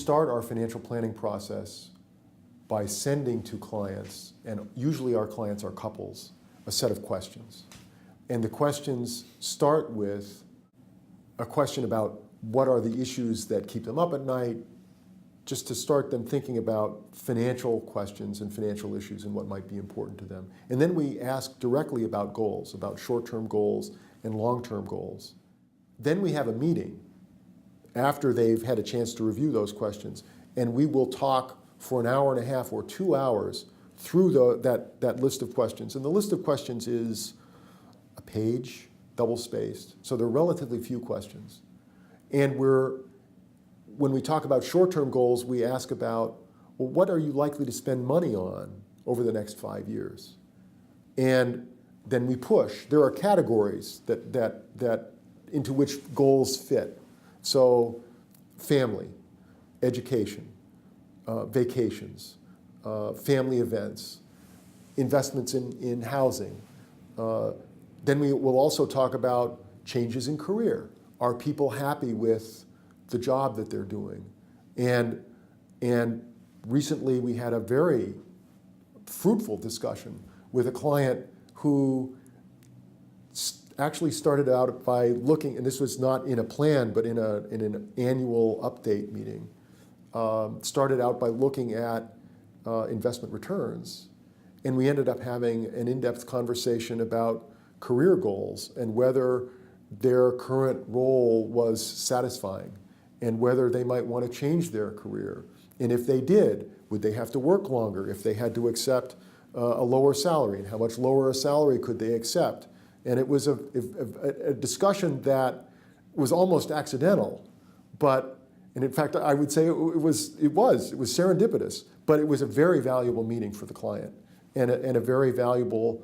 start our financial planning process by sending to clients, and usually our clients are couples, a set of questions. And the questions start with a question about what are the issues that keep them up at night, just to start them thinking about financial questions and financial issues and what might be important to them. And then we ask directly about goals, about short-term goals and long-term goals. Then we have a meeting after they've had a chance to review those questions, and we will talk for an hour and a half or 2 hours through that list of questions. And the list of questions is a page, double-spaced, so there are relatively few questions. And when we talk about short-term goals, we ask about, well, what are you likely to spend money on over the next 5 years? And then we push. There are categories that into which goals fit. So family, education, vacations, family events, investments in housing. Then we will also talk about changes in career. Are people happy with the job that they're doing? And recently we had a very fruitful discussion with a client who actually started out by looking, and this was not in a plan, but in an annual update meeting, started out by looking at investment returns. And we ended up having an in-depth conversation about career goals and whether their current role was satisfying and whether they might want to change their career. And if they did, would they have to work longer if they had to accept a lower salary, and how much lower a salary could they accept? And it was a discussion that was almost accidental, and in fact, I would say it was serendipitous, but it was a very valuable meeting for the client and a very valuable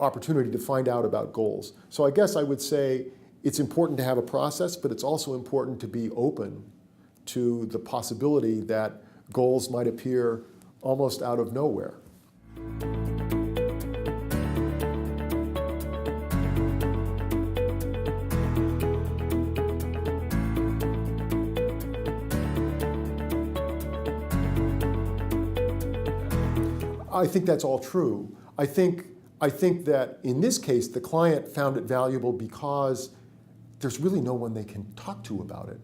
opportunity to find out about goals. So I guess I would say it's important to have a process, but it's also important to be open to the possibility that goals might appear almost out of nowhere. I think that's all true. I think that in this case, the client found it valuable because there's really no one they can talk to about it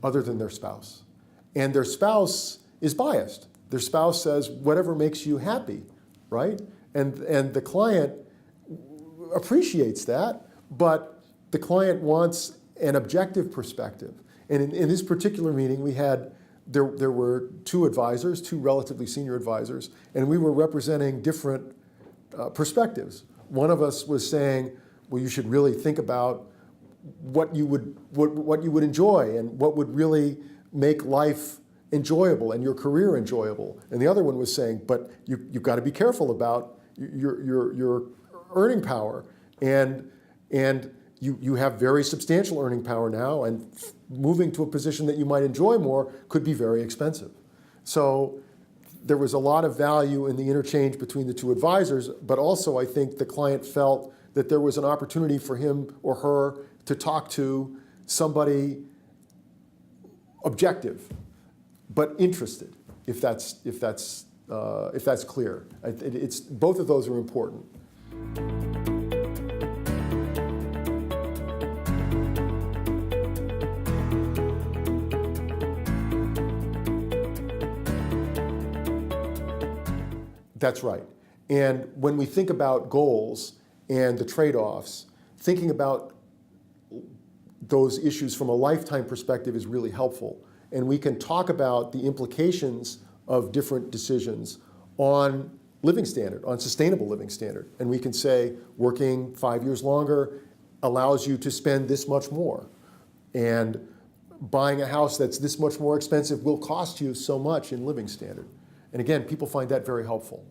other than their spouse. And their spouse is biased. Their spouse says, whatever makes you happy, right? And the client appreciates that, but the client wants an objective perspective. And in this particular meeting, there were two advisors, two relatively senior advisors, and we were representing different perspectives. One of us was saying, well, you should really think about what you would enjoy and what would really make life enjoyable and your career enjoyable. And the other one was saying, but you've got to be careful about your earning power, and you have very substantial earning power now, and moving to a position that you might enjoy more could be very expensive. So there was a lot of value in the interchange between the two advisors, but also I think the client felt that there was an opportunity for him or her to talk to somebody objective, but interested, if that's clear. It's both of those are important. That's right. And when we think about goals and the trade-offs, thinking about those issues from a lifetime perspective is really helpful. And we can talk about the implications of different decisions on living standard, on sustainable living standard. And we can say working 5 years longer allows you to spend this much more. And buying a house that's this much more expensive will cost you so much in living standard. And again, people find that very helpful.